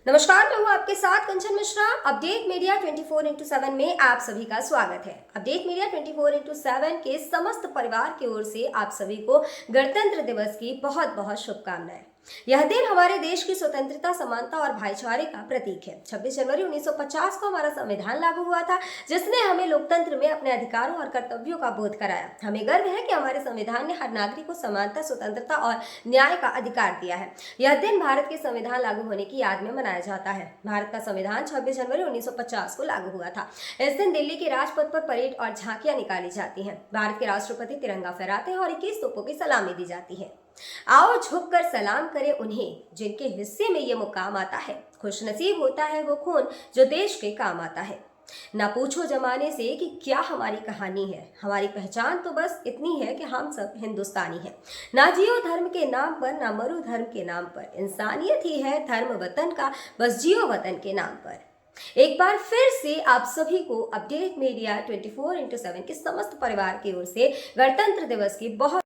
नमस्कार, मैं हूँ आपके साथ कंचन मिश्रा। अपडेट मीडिया 24x7 में आप सभी का स्वागत है। अपडेट मीडिया 24x7 के समस्त परिवार की ओर से आप सभी को गणतंत्र दिवस की बहुत बहुत शुभकामनाएं। यह दिन हमारे देश की स्वतंत्रता, समानता और भाईचारे का प्रतीक है। 26 जनवरी 1950 को हमारा संविधान लागू हुआ था, जिसने हमें लोकतंत्र में अपने अधिकारों और कर्तव्यों का बोध कराया। हमें गर्व है कि हमारे संविधान ने हर नागरिक को समानता, स्वतंत्रता और न्याय का अधिकार दिया है। यह दिन भारत के संविधान लागू होने की याद में मनाया जाता है। भारत का संविधान 26 जनवरी 1950 को लागू हुआ था। इस दिन दिल्ली के राजपथ पर परेड और झांकियां निकाली जाती हैं। भारत के राष्ट्रपति तिरंगा फहराते हैं और 21 तोपों की सलामी दी जाती है। आओ झुककर सलाम करें उन्हें जिनके हिस्से में ये मुकाम आता है। खुशनसीब होता है वो खून जो देश के काम आता है। ना पूछो जमाने से कि क्या हमारी कहानी है, हमारी पहचान तो बस इतनी है कि हम सब हिंदुस्तानी हैं। ना जियो धर्म के नाम पर, ना मरो धर्म के नाम पर, इंसानियत ही है धर्म वतन का, बस जियो वतन के नाम पर। एक बार फिर से आप सभी को अपडेट मीडिया 24x7 के समस्त परिवार की ओर से गणतंत्र दिवस की बहुत।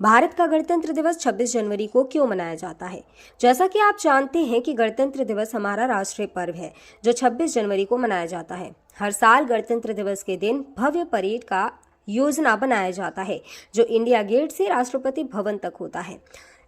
भारत का गणतंत्र दिवस 26 जनवरी को क्यों मनाया जाता है? जैसा कि आप जानते हैं कि गणतंत्र दिवस हमारा राष्ट्रीय पर्व है जो 26 जनवरी को मनाया जाता है। हर साल गणतंत्र दिवस के दिन भव्य परेड का योजना बनाया जाता है जो इंडिया गेट से राष्ट्रपति भवन तक होता है।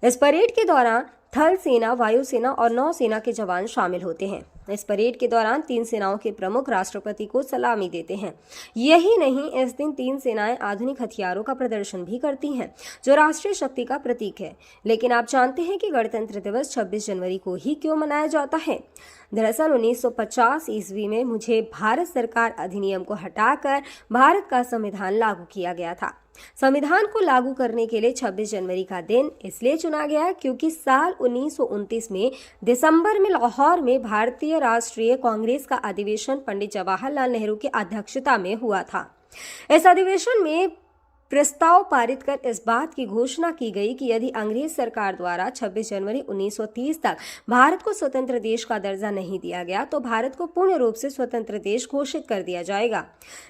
इस परेड के दौरान थल सेना, वायुसेना और नौसेना के जवान शामिल होते हैं। इस परेड के दौरान तीन सेनाओं के प्रमुख राष्ट्रपति को सलामी देते हैं। यही नहीं, इस दिन तीन सेनाएं आधुनिक हथियारों का प्रदर्शन भी करती हैं जो राष्ट्रीय शक्ति का प्रतीक है। लेकिन आप जानते हैं कि गणतंत्र दिवस 26 जनवरी को ही क्यों मनाया जाता है? दरअसल 1950 ईस्वी में मुझे भारत सरकार अधिनियम को हटाकर भारत का संविधान लागू किया गया था। संविधान को लागू करने के लिए 26 जनवरी का दिन इसलिए चुना गया क्योंकि साल 1929 में दिसंबर में लाहौर में भारतीय राष्ट्रीय कांग्रेस का अधिवेशन पंडित जवाहरलाल नेहरू की अध्यक्षता में हुआ था। इस अधिवेशन में प्रस्ताव पारित कर इस बात की घोषणा की गई कि यदि अंग्रेज सरकार द्वारा 26 जनवरी 1930 तक भारत को स्वतंत्र देश का दर्जा नहीं दिया गया तो भारत को पूर्ण रूप से स्वतंत्र देश घोषित कर दिया जाएगा।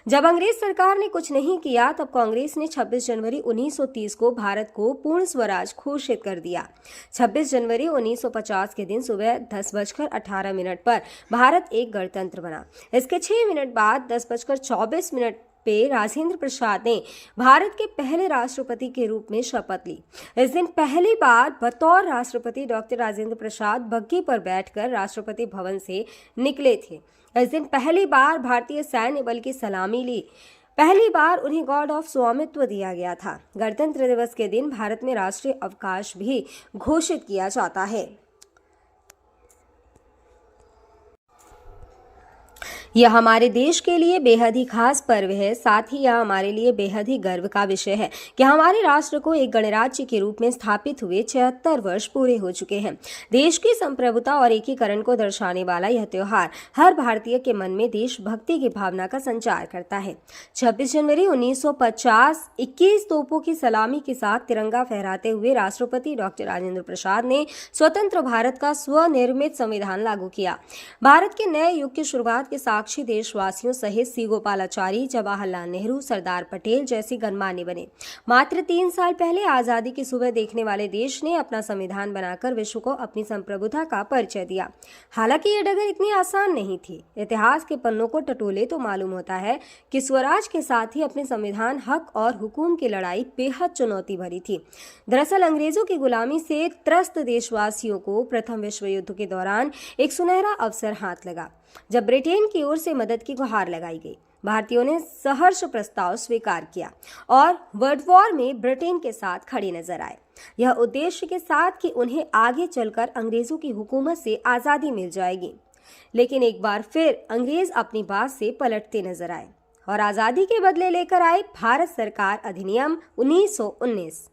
जब अंग्रेज सरकार ने कुछ नहीं किया तब कांग्रेस ने 26 जनवरी 1930 को भारत को पूर्ण स्वराज घोषित कर दिया। 26 जनवरी 1950 के दिन सुबह 10:18 पर भारत एक गणतंत्र बना। इसके 6 मिनट बाद 10:24 पे राजेंद्र प्रसाद ने भारत के पहले राष्ट्रपति के रूप में शपथ ली। इस दिन पहली बार बतौर राष्ट्रपति डॉक्टर राजेंद्र प्रसाद बग्घी पर बैठकर राष्ट्रपति भवन से निकले थे। इस दिन पहली बार भारतीय सैन्य बल की सलामी ली। पहली बार उन्हें गॉर्ड ऑफ स्वामित्व दिया गया था। गणतंत्र दिवस के दिन भारत में राष्ट्रीय अवकाश भी घोषित किया जाता है। यह हमारे देश के लिए बेहद ही खास पर्व है। साथ ही यह हमारे लिए बेहद ही गर्व का विषय है कि हमारे राष्ट्र को एक गणराज्य के रूप में स्थापित हुए 76 वर्ष पूरे हो चुके हैं। देश की संप्रभुता और एकीकरण को दर्शाने वाला यह त्योहार हर भारतीय के मन में देशभक्ति की भावना का संचार करता है। 26 जनवरी 1950 21 तोपों की सलामी के साथ तिरंगा फहराते हुए राष्ट्रपति डॉक्टर राजेंद्र प्रसाद ने स्वतंत्र भारत का स्वनिर्मित संविधान लागू किया। भारत के नए युग की शुरुआत के साक्षी देशवासियों सहित सी गोपालाचारी, जवाहरलाल नेहरू, सरदार पटेल जैसे गणमान्य बने। मात्र 3 साल पहले आजादी की सुबह देखने वाले देश ने अपना संविधान बनाकर विश्व को अपनी संप्रभुता का परिचय दिया। हालांकि ये डगर इतनी आसान नहीं थी। इतिहास के पन्नों को टटोले तो मालूम होता है कि स्वराज के साथ ही अपने संविधान, हक और हुकूम की लड़ाई बेहद चुनौती भरी थी। दरअसल अंग्रेजों की गुलामी से त्रस्त देशवासियों को प्रथम विश्व युद्ध के दौरान एक सुनहरा अवसर हाथ लगा जब ब्रिटेन की ओर से मदद की गुहार लगाई गई। भारतीयों ने सहर्ष प्रस्ताव स्वीकार किया और वर्ल्ड वॉर में ब्रिटेन के साथ खड़े नजर आए। यह उद्देश्य के साथ कि उन्हें आगे चलकर अंग्रेजों की हुकूमत से आजादी मिल जाएगी। लेकिन एक बार फिर अंग्रेज अपनी बात से पलटते नजर आए और आजादी के बदले लेकर आए भारत सरकार अधिनियम 1919।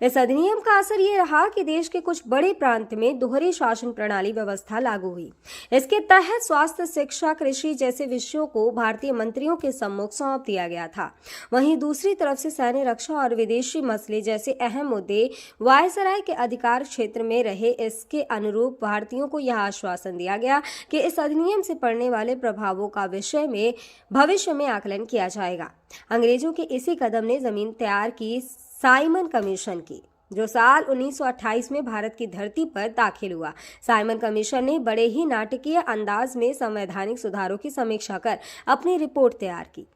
इस अधिनियम का असर ये रहा कि देश के कुछ बड़े प्रांत में दोहरी शासन प्रणाली व्यवस्था लागू हुई। इसके तहत स्वास्थ्य, शिक्षा, कृषि जैसे विषयों को भारतीय मंत्रियों के सम्मुख सौंप दिया गया था। वहीं दूसरी तरफ से सैन्य, रक्षा और विदेशी मसले जैसे अहम मुद्दे वायसराय के अधिकार क्षेत्र में रहे। इसके अनुरूप भारतीयों को यह आश्वासन दिया गया कि इस अधिनियम से पड़ने वाले प्रभावों का विषय में भविष्य में आकलन किया जाएगा। अंग्रेजों के इसी कदम ने जमीन तैयार की साइमन कमीशन की। जो साल 1928 में भारत की धरती पर दाखिल हुआ। साइमन कमीशन ने बड़े ही नाटकीय अंदाज में संवैधानिक सुधारों की समीक्षा कर अपनी रिपोर्ट तैयार की।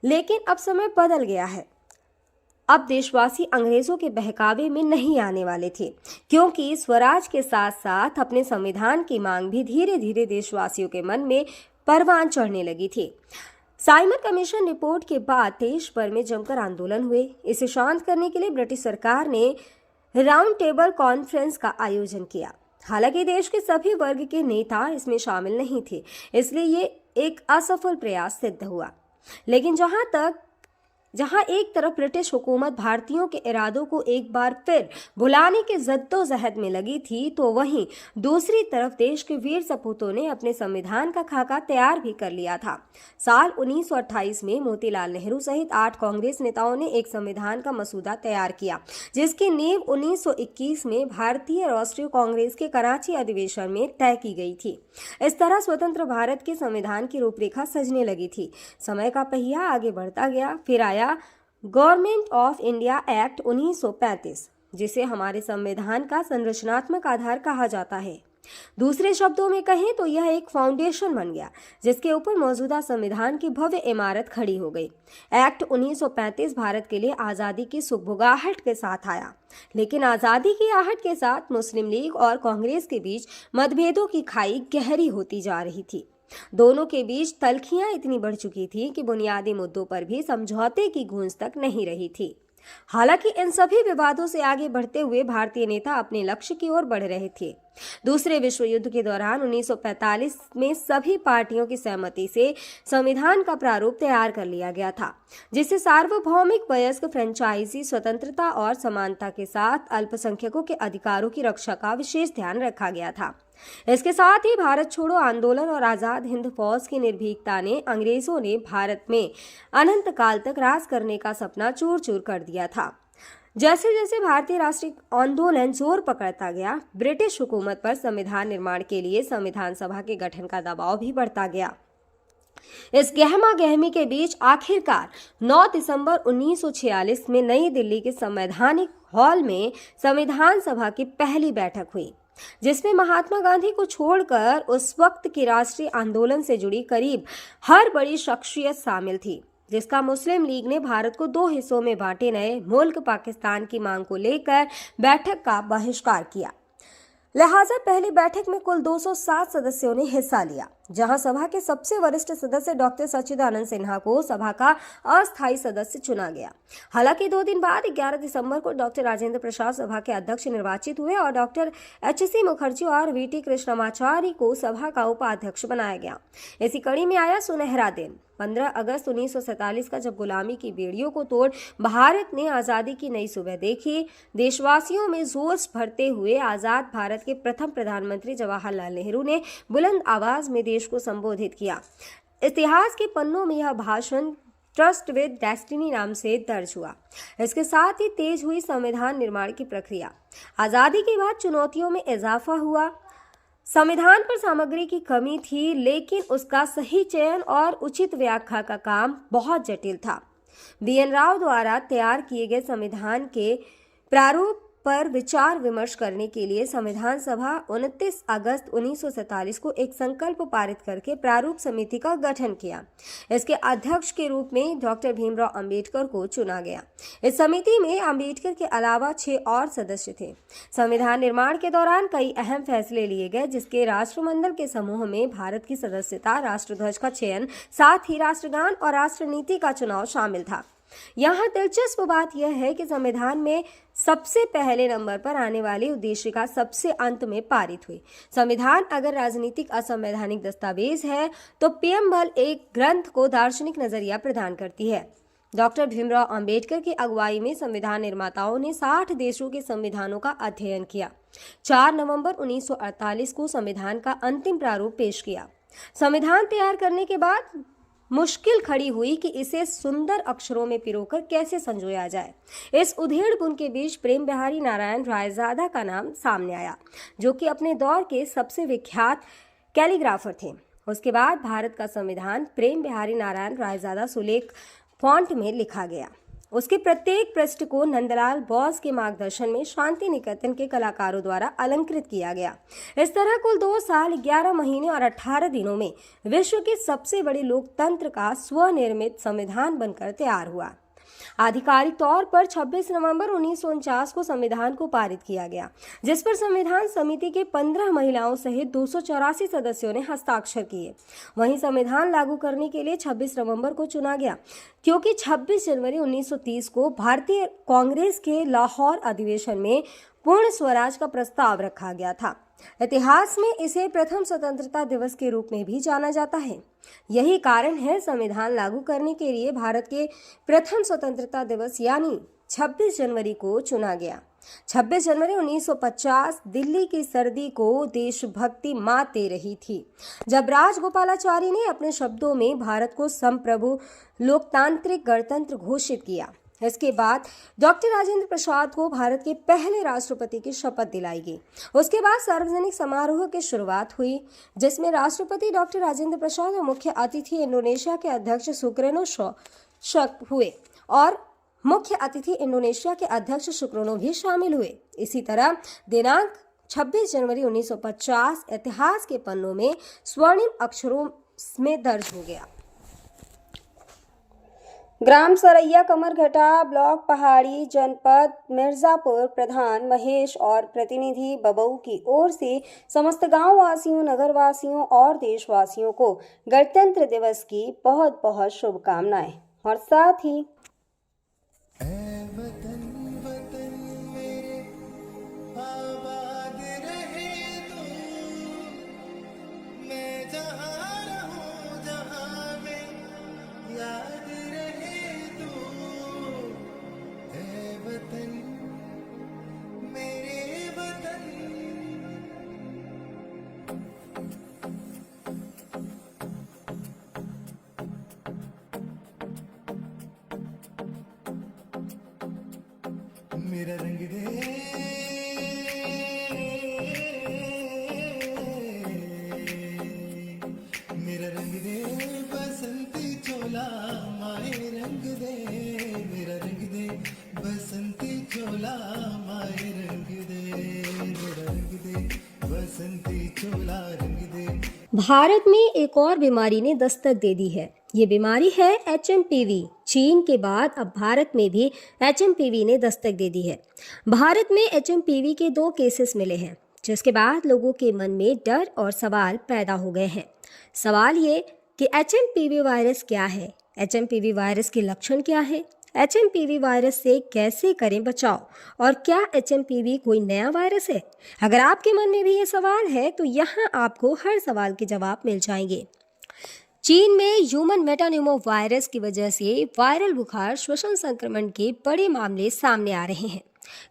लेकिन अब समय बदल गया है। अब देशवासी अंग्रेजों के बहकावे में नहीं आने वाले थे, क्योंकि स्वराज के साथ साथ अपने संविधान की मांग भी धीरे धीरे देशवासियों के मन में परवान चढ़ने लगी थी। साइमन कमीशन रिपोर्ट के बाद देश भर में जमकर आंदोलन हुए। इसे शांत करने के लिए ब्रिटिश सरकार ने राउंड टेबल कॉन्फ्रेंस का आयोजन किया। हालांकि देश के सभी वर्ग के नेता इसमें शामिल नहीं थे, इसलिए ये एक असफल प्रयास सिद्ध हुआ। लेकिन जहां एक तरफ ब्रिटिश हुकूमत भारतीयों के इरादों को एक बार फिर भुलाने के जद्दोजहद में लगी थी, तो वहीं दूसरी तरफ देश के वीर सपूतों ने अपने संविधान का खाका तैयार भी कर लिया था। साल 1928 में मोतीलाल नेहरू सहित 8 कांग्रेस नेताओं ने एक संविधान का मसूदा तैयार किया, जिसकी नींव 1921 में भारतीय राष्ट्रीय कांग्रेस के कराची अधिवेशन में तय की गई थी। इस तरह स्वतंत्र भारत के संविधान की रूपरेखा सजने लगी थी। समय का पहिया आगे बढ़ता गया। फिर आया गवर्नमेंट ऑफ इंडिया एक्ट 1935, जिसे हमारे संविधान का संरचनात्मक आधार कहा जाता है। दूसरे शब्दों में कहें तो यह एक फाउंडेशन बन गया, जिसके ऊपर मौजूदा संविधान की भव्य इमारत खड़ी हो गई। एक्ट 1935 भारत के लिए आज़ादी की सुगबुगाहट के साथ आया, लेकिन आज़ादी की आहट के साथ मुस्लिम लीग और कांग्रेस के बीच मतभेदों की खाई गहरी होती जा रही थी। दोनों के बीच तल्खियां इतनी बढ़ चुकी थी कि बुनियादी मुद्दों पर भी समझौते की गूंज तक नहीं रही थी। हालांकि इन सभी विवादों से आगे बढ़ते हुए भारतीय नेता अपने लक्ष्य की ओर बढ़ रहे थे। दूसरे विश्व युद्ध के दौरान 1945 में सभी पार्टियों की सहमति से संविधान का प्रारूप तैयार कर लिया गया था, जिसे सार्वभौमिक वयस्क फ्रेंचाइजी स्वतंत्रता और समानता के साथ अल्पसंख्यकों के अधिकारों की रक्षा का विशेष ध्यान रखा गया था। इसके साथ ही भारत छोड़ो आंदोलन और आजाद हिंद फौज की निर्भीकता ने अंग्रेजों ने भारत में अनंत काल तक राज करने का सपना चूर चूर कर दिया था। जैसे जैसे भारतीय राष्ट्रीय आंदोलन जोर पकड़ता गया, ब्रिटिश हुकूमत पर संविधान निर्माण के लिए संविधान सभा के गठन का दबाव भी बढ़ता गया। इस गहमा गहमी के बीच आखिरकार 9 दिसंबर 1946 में नई दिल्ली के संवैधानिक हॉल में संविधान सभा की पहली बैठक हुई, जिसमें महात्मा गांधी को छोड़कर उस वक्त के राष्ट्रीय आंदोलन से जुड़ी करीब हर बड़ी शख्सियत शामिल थी, जिसका मुस्लिम लीग ने भारत को 2 हिस्सों में बांटे नए मुल्क पाकिस्तान की मांग को लेकर बैठक का बहिष्कार किया। लिहाजा पहली बैठक में कुल 207 सदस्यों ने हिस्सा लिया, जहां सभा के सबसे वरिष्ठ सदस्य डॉक्टर सच्चिदानंद सिन्हा को सभा का अस्थायी सदस्य चुना गया। हालांकि 2 दिन बाद 11 दिसंबर को डॉक्टर राजेंद्र प्रसाद सभा के अध्यक्ष निर्वाचित हुए और डॉक्टर एच.सी. मुखर्जी और वी.टी. कृष्णमाचारी को सभा का उपाध्यक्ष बनाया गया। इसी कड़ी में आया सुनहरा दिन 15 अगस्त 1947 का, जब गुलामी की बेड़ियों को तोड़ भारत ने आज़ादी की नई सुबह देखी। देशवासियों में जोश भरते हुए आज़ाद भारत के प्रथम प्रधानमंत्री जवाहरलाल नेहरू ने बुलंद आवाज में देश को संबोधित किया। इतिहास के पन्नों में यह भाषण ट्रस्ट विद डेस्टिनी नाम से दर्ज हुआ। इसके साथ ही तेज हुई संविधान निर्माण की प्रक्रिया। आज़ादी के बाद चुनौतियों में इजाफा हुआ। संविधान पर सामग्री की कमी थी, लेकिन उसका सही चयन और उचित व्याख्या का काम बहुत जटिल था। बी.एन. राव द्वारा तैयार किए गए संविधान के प्रारूप पर विचार विमर्श करने के लिए संविधान सभा 29 अगस्त 1947 को एक संकल्प पारित करके प्रारूप समिति का गठन किया। इसके अध्यक्ष के रूप में डॉक्टर भीमराव अंबेडकर को चुना गया। इस समिति में अंबेडकर के अलावा 6 और सदस्य थे। संविधान निर्माण के दौरान कई अहम फैसले लिए गए, जिसके राष्ट्रमंडल के समूह में भारत की सदस्यता, राष्ट्रध्वज का चयन, साथ ही राष्ट्रगान और राष्ट्रनीति का चुनाव शामिल था। यहाँ दिलचस्प बात यह है कि संविधान में सबसे पहले नंबर पर आने वाली उद्देशिका सबसे अंत में पारित हुई। संविधान अगर राजनीतिक असंवैधानिक दस्तावेज है, तो पीएमएल एक ग्रंथ को दार्शनिक नजरिया प्रदान करती है। डॉक्टर भीमराव अंबेडकर की अगुवाई में संविधान निर्माताओं ने 60 देशों के संविधानों का अध्ययन किया। 4 नवंबर 1948 को संविधान का अंतिम प्रारूप पेश किया। संविधान तैयार करने के बाद मुश्किल खड़ी हुई कि इसे सुंदर अक्षरों में पिरोकर कैसे संजोया जाए। इस उधेड़-बुन के बीच प्रेम बिहारी नारायण रायजादा का नाम सामने आया, जो कि अपने दौर के सबसे विख्यात कैलीग्राफर थे। उसके बाद भारत का संविधान प्रेम बिहारी नारायण रायजादा सुलेख फॉन्ट में लिखा गया। उसके प्रत्येक पृष्ठ को नंदलाल बोस के मार्गदर्शन में शांति निकेतन के कलाकारों द्वारा अलंकृत किया गया। इस तरह कुल 2 साल 11 महीने और 18 दिनों में विश्व के सबसे बड़े लोकतंत्र का स्वनिर्मित संविधान बनकर तैयार हुआ। आधिकारिक तौर पर 26 नवंबर 1949 को संविधान को पारित किया गया, जिस पर संविधान समिति के 15 महिलाओं सहित 284 सदस्यों ने हस्ताक्षर किए। वहीं संविधान लागू करने के लिए 26 नवंबर को चुना गया, क्योंकि 26 जनवरी 1930 को भारतीय कांग्रेस के लाहौर अधिवेशन में पूर्ण स्वराज का प्रस्ताव रखा गया था। इतिहास में इसे प्रथम स्वतंत्रता दिवस के रूप में भी जाना जाता है। यही कारण है संविधान लागू करने के लिए भारत के प्रथम स्वतंत्रता दिवस यानी 26 जनवरी को चुना गया। 26 जनवरी 1950 दिल्ली की सर्दी को देशभक्ति मात दे रही थी, जब राजगोपालाचारी ने अपने शब्दों में भारत को संप्रभु लोकतांत्रिक गणतंत्र घोषित किया। इसके बाद डॉक्टर राजेंद्र प्रसाद को भारत के पहले राष्ट्रपति की शपथ दिलाई गई। उसके बाद सार्वजनिक समारोह की शुरुआत हुई, जिसमें राष्ट्रपति डॉक्टर राजेंद्र प्रसाद और मुख्य अतिथि इंडोनेशिया के अध्यक्ष सुकर्नो हुए और मुख्य अतिथि इंडोनेशिया के अध्यक्ष सुकर्नो भी शामिल हुए। इसी तरह दिनांक 26 जनवरी 1950 इतिहास के पन्नों में स्वर्णिम अक्षरों में दर्ज हो गया। ग्राम सरैया कमरघटा, ब्लॉक पहाड़ी, जनपद मिर्जापुर प्रधान महेश और प्रतिनिधि बबऊ की ओर से समस्त गांव वासियों, नगर वासियों और देशवासियों को गणतंत्र दिवस की बहुत बहुत शुभकामनाएं। और साथ ही मेरा रंग दे, मेरा रंग दे बसंती चोला, माए रंग दे, मेरा रंग दे बसंती चोला, माए रंग दे, मेरा रंग दे बसंती चोला, रंग दे। भारत में एक और बीमारी ने दस्तक दे दी है। ये बीमारी है HMPV। चीन के बाद अब भारत में भी HMPV ने दस्तक दे दी है। भारत में HMPV के 2 केसेस मिले हैं, जिसके बाद लोगों के मन में डर और सवाल पैदा हो गए हैं। सवाल ये कि HMPV वायरस क्या है, HMPV वायरस के लक्षण क्या है, HMPV वायरस से कैसे करें बचाव, और क्या HMPV कोई नया वायरस है? अगर आपके मन में भी ये सवाल है तो यहाँ आपको हर सवाल के जवाब मिल जाएंगे। चीन में ह्यूमन मेटान्यूमो वायरस की वजह से वायरल बुखार श्वसन संक्रमण के बड़े मामले सामने आ रहे हैं।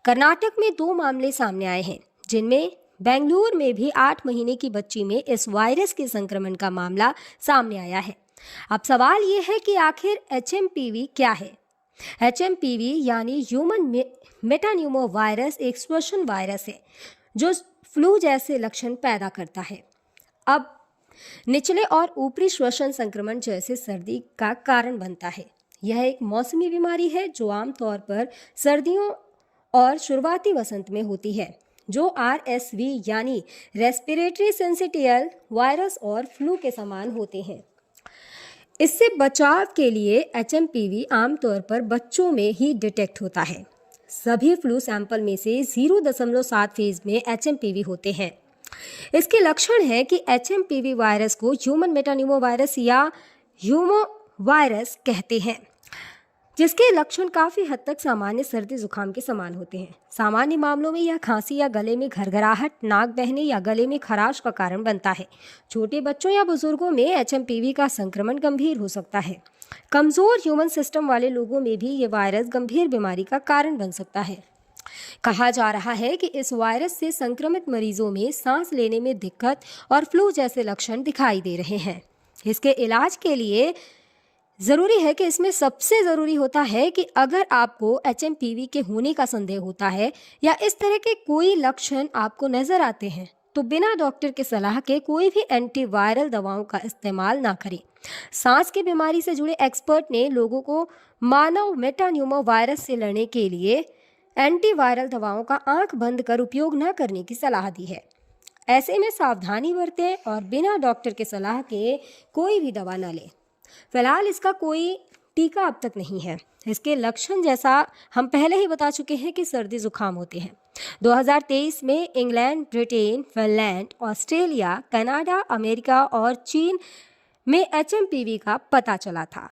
कर्नाटक में 2 मामले सामने आए हैं, जिनमें बेंगलुरु में भी 8 महीने की बच्ची में इस वायरस के संक्रमण का मामला सामने आया है। अब सवाल ये है कि आखिर HMPV क्या है? HMPV यानी ह्यूमन मेटान्यूमो वायरस एक श्वसन वायरस है जो फ्लू जैसे लक्षण पैदा करता है। अब निचले और ऊपरी श्वसन संक्रमण जैसे सर्दी का कारण बनता है। यह एक मौसमी बीमारी है जो आमतौर पर सर्दियों और शुरुआती वसंत में होती है, जो RSV यानी रेस्पिरेटरी सिंसिटियल वायरस और फ्लू के समान होते हैं। इससे बचाव के लिए HMPV आमतौर पर बच्चों में ही डिटेक्ट होता है। सभी फ्लू सैंपल में से 0.7 फेज में HMPV होते हैं। इसके लक्षण है कि HMPV वायरस को ह्यूमन मेटान्यूमो वायरस या ह्यूमो वायरस कहते हैं, जिसके लक्षण काफ़ी हद तक सामान्य सर्दी जुकाम के समान होते हैं। सामान्य मामलों में यह खांसी या गले में घरघराहट, नाक बहने या गले में खराश का कारण बनता है। छोटे बच्चों या बुजुर्गों में HMPV का संक्रमण गंभीर हो सकता है। कमज़ोर ह्यूमन सिस्टम वाले लोगों में भी ये वायरस गंभीर बीमारी का कारण बन सकता है। कहा जा रहा है कि इस वायरस से संक्रमित मरीजों में सांस लेने में दिक्कत और फ्लू जैसे लक्षण दिखाई दे रहे हैं। इसके इलाज के लिए ज़रूरी है कि इसमें सबसे ज़रूरी होता है कि अगर आपको HMPV के होने का संदेह होता है या इस तरह के कोई लक्षण आपको नज़र आते हैं तो बिना डॉक्टर के सलाह के कोई भी एंटीवायरल दवाओं का इस्तेमाल ना करें। सांस की बीमारी से जुड़े एक्सपर्ट ने लोगों को मानव मेटान्यूमो वायरस से लड़ने के लिए एंटीवायरल दवाओं का आंख बंद कर उपयोग न करने की सलाह दी है। ऐसे में सावधानी बरतें और बिना डॉक्टर के सलाह के कोई भी दवा न लें। फिलहाल इसका कोई टीका अब तक नहीं है। इसके लक्षण जैसा हम पहले ही बता चुके हैं कि सर्दी जुकाम होते हैं। 2023 में England, Britain, Finland, Australia, Canada, America और चीन में HMPV का पता चला था।